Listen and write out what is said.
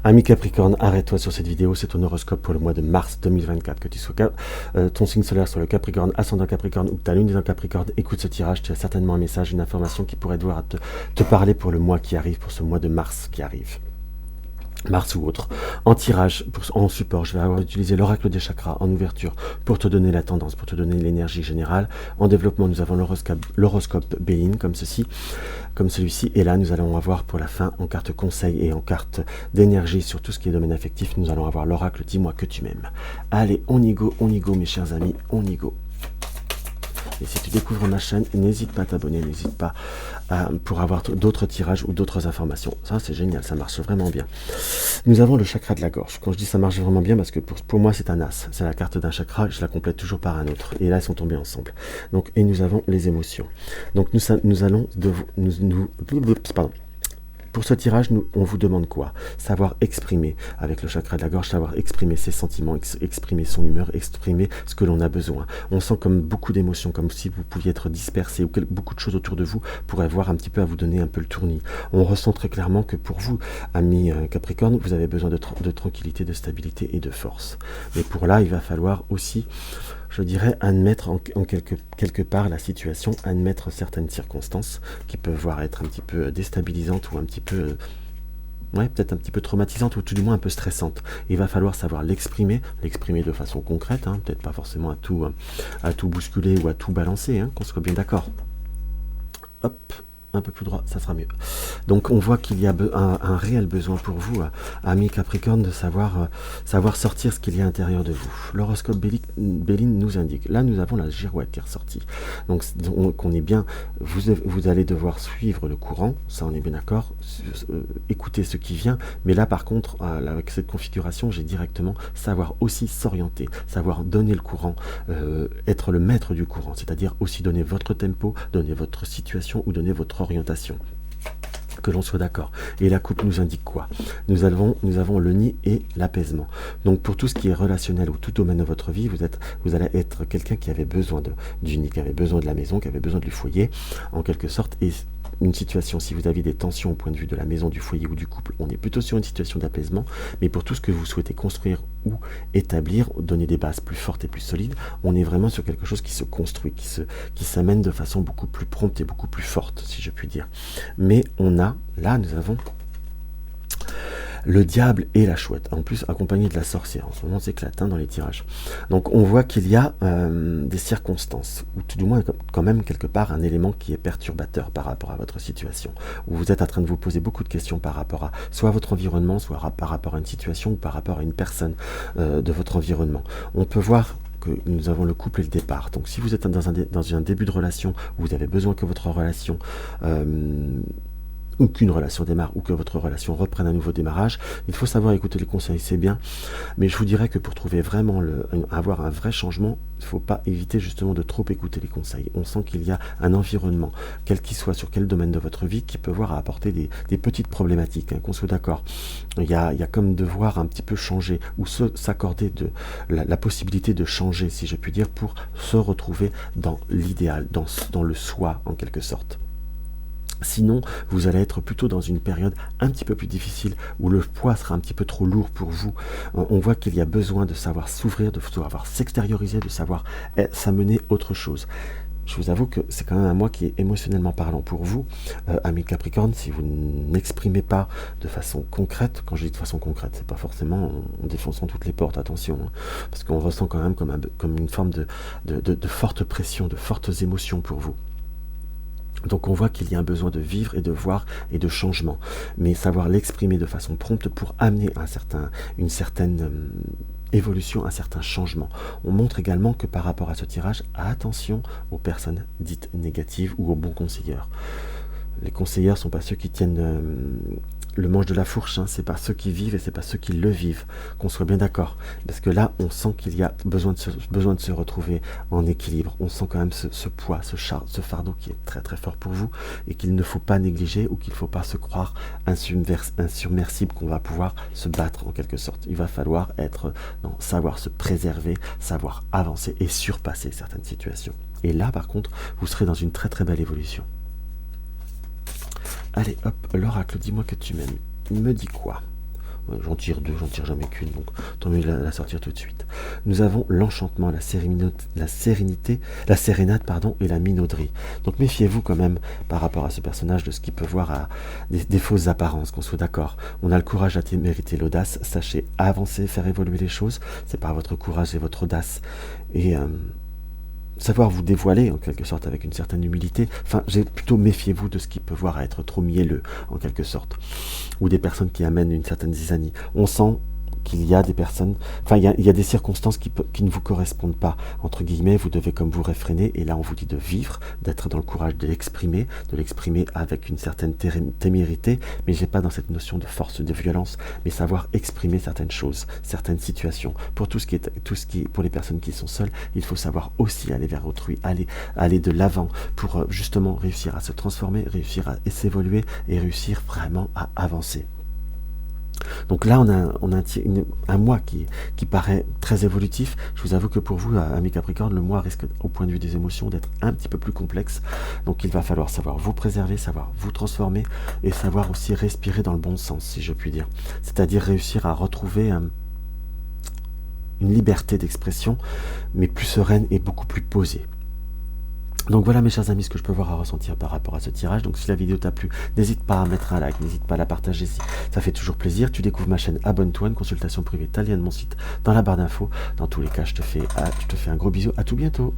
Ami Capricorne, arrête-toi sur cette vidéo, c'est ton horoscope pour le mois de mars 2024. Que tu sois ton signe solaire sur le Capricorne, ascendant Capricorne ou que ta lune est dans Capricorne, écoute ce tirage, tu as certainement un message, une information qui pourrait devoir te parler pour le mois qui arrive, pour ce mois de mars qui arrive. Mars ou autre. En tirage, en support, je vais avoir utilisé l'oracle des chakras en ouverture pour te donner la tendance, pour te donner l'énergie générale. En développement, nous avons l'horoscope Béline comme ceci, comme celui-ci. Et là, nous allons avoir pour la fin, en carte conseil et en carte d'énergie sur tout ce qui est domaine affectif, nous allons avoir l'oracle Dis-moi que tu m'aimes. Allez, on y go, mes chers amis, on y go. Et si tu découvres ma chaîne, n'hésite pas à t'abonner, n'hésite pas pour avoir d'autres tirages ou d'autres informations. Ça, c'est génial, ça marche vraiment bien. Nous avons le chakra de la gorge. Quand je dis ça marche vraiment bien, parce que pour moi, c'est un as. C'est la carte d'un chakra, je la complète toujours par un autre. Et là, ils sont tombés ensemble. Donc, et nous avons les émotions. Donc, nous allons... Pardon. Pour ce tirage, on vous demande quoi? Savoir exprimer, avec le chakra de la gorge, savoir exprimer ses sentiments, exprimer son humeur, exprimer ce que l'on a besoin. On sent comme beaucoup d'émotions, comme si vous pouviez être dispersé, ou beaucoup de choses autour de vous pourraient avoir un petit peu à vous donner un peu le tournis. On ressent très clairement que pour vous, amis Capricorne, vous avez besoin de tranquillité, de stabilité et de force. Mais pour là, il va falloir aussi... je dirais, admettre en quelque part la situation, admettre certaines circonstances qui peuvent voir être un petit peu déstabilisantes ou un petit peu, ouais, peut-être un petit peu traumatisantes ou tout du moins un peu stressantes. Il va falloir savoir l'exprimer de façon concrète, hein, peut-être pas forcément à tout bousculer ou à tout balancer, hein, qu'on soit bien d'accord. Hop, un peu plus droit, ça sera mieux. Donc on voit qu'il y a un réel besoin pour vous, amis Capricorne, de savoir sortir ce qu'il y a à l'intérieur de vous. L'horoscope Béline nous indique, là nous avons la girouette qui est ressortie. Donc on est bien, vous allez devoir suivre le courant, ça on est bien d'accord, écouter ce qui vient, mais là par contre, avec cette configuration, j'ai directement savoir aussi s'orienter, savoir donner le courant, être le maître du courant, c'est-à-dire aussi donner votre tempo, donner votre situation ou donner votre orientation. Que l'on soit d'accord. Et la coupe nous indique quoi? Nous avons le nid et l'apaisement. Donc pour tout ce qui est relationnel ou tout domaine de votre vie, vous allez être quelqu'un qui avait besoin du nid, qui avait besoin de la maison, qui avait besoin du foyer, en quelque sorte. Et une situation, si vous aviez des tensions au point de vue de la maison, du foyer ou du couple, on est plutôt sur une situation d'apaisement. Mais pour tout ce que vous souhaitez construire ou établir, donner des bases plus fortes et plus solides, on est vraiment sur quelque chose qui se construit, qui s'amène de façon beaucoup plus prompte et beaucoup plus forte, si je puis dire. Mais là nous avons le diable et la chouette, en plus accompagné de la sorcière. En ce moment, c'est éclatant dans les tirages. Donc on voit qu'il y a des circonstances, ou tout du moins quand même quelque part un élément qui est perturbateur par rapport à votre situation, où vous êtes en train de vous poser beaucoup de questions par rapport à soit votre environnement, soit par rapport à une situation, ou par rapport à une personne de votre environnement. On peut voir que nous avons le couple et le départ. Donc si vous êtes dans un début de relation, où vous avez besoin que votre relation... ou qu'une relation démarre, ou que votre relation reprenne un nouveau démarrage, il faut savoir écouter les conseils, c'est bien, mais je vous dirais que pour trouver vraiment avoir un vrai changement, il ne faut pas éviter justement de trop écouter les conseils. On sent qu'il y a un environnement, quel qu'il soit, sur quel domaine de votre vie, qui peut voir à apporter des petites problématiques, hein, qu'on soit d'accord. Il y a comme devoir un petit peu changer, ou s'accorder la possibilité de changer, si je puis dire, pour se retrouver dans l'idéal, dans le soi, en quelque sorte. Sinon, vous allez être plutôt dans une période un petit peu plus difficile, où le poids sera un petit peu trop lourd pour vous. On voit qu'il y a besoin de savoir s'ouvrir, de savoir s'extérioriser, de savoir s'amener autre chose. Je vous avoue que c'est quand même un mois qui est émotionnellement parlant pour vous, amis Capricorne. Si vous n'exprimez pas de façon concrète, quand je dis de façon concrète, c'est pas forcément en défonçant toutes les portes, attention, hein, parce qu'on ressent quand même comme une forme de forte pression, de fortes émotions pour vous. Donc on voit qu'il y a un besoin de vivre et de voir et de changement, mais savoir l'exprimer de façon prompte pour amener une certaine évolution, un certain changement. On montre également que par rapport à ce tirage, attention aux personnes dites négatives ou aux bons conseillers. Les conseillers ne sont pas ceux qui tiennent le manche de la fourche, hein, c'est pas ceux qui vivent et c'est pas ceux qui le vivent, qu'on soit bien d'accord. Parce que là, on sent qu'il y a besoin de se retrouver en équilibre. On sent quand même ce poids, ce fardeau qui est très très fort pour vous et qu'il ne faut pas négliger ou qu'il ne faut pas se croire insubmersible, qu'on va pouvoir se battre en quelque sorte. Il va falloir savoir se préserver, savoir avancer et surpasser certaines situations. Et là, par contre, vous serez dans une très très belle évolution. Allez, hop, l'oracle, dis-moi que tu m'aimes. Il me dit quoi? J'en tire deux, j'en tire jamais qu'une, donc tant mieux la sortir tout de suite. Nous avons l'enchantement, la sérénité, la sérénade, pardon, et la minauderie. Donc méfiez-vous quand même par rapport à ce personnage de ce qu'il peut voir à des fausses apparences, qu'on soit d'accord. On a le courage à mériter l'audace, sachez avancer, faire évoluer les choses, c'est par votre courage et votre audace. Et savoir vous dévoiler en quelque sorte avec une certaine humilité. Enfin, plutôt méfiez-vous de ce qui peut voir à être trop mielleux en quelque sorte, ou des personnes qui amènent une certaine zizanie. On sent qu'il y a des personnes, enfin il y a des circonstances qui ne vous correspondent pas, entre guillemets, vous devez comme vous réfréner, et là on vous dit de vivre, d'être dans le courage de l'exprimer avec une certaine témérité, mais j'ai pas dans cette notion de force, de violence, mais savoir exprimer certaines choses, certaines situations. Pour tout ce qui est pour les personnes qui sont seules, il faut savoir aussi aller vers autrui, aller de l'avant pour justement réussir à se transformer, réussir à s'évoluer et réussir vraiment à avancer. Donc là, on a un mois qui paraît très évolutif. Je vous avoue que pour vous, amis Capricorne, le mois risque, au point de vue des émotions, d'être un petit peu plus complexe. Donc il va falloir savoir vous préserver, savoir vous transformer et savoir aussi respirer dans le bon sens, si je puis dire. C'est-à-dire réussir à retrouver une liberté d'expression, mais plus sereine et beaucoup plus posée. Donc voilà mes chers amis ce que je peux voir à ressentir par rapport à ce tirage. Donc si la vidéo t'a plu, n'hésite pas à mettre un like, n'hésite pas à la partager si ça fait toujours plaisir. Tu découvres ma chaîne, abonne-toi, une consultation privée, t'as le lien de mon site dans la barre d'infos. Dans tous les cas, je te fais un gros bisou, à tout bientôt.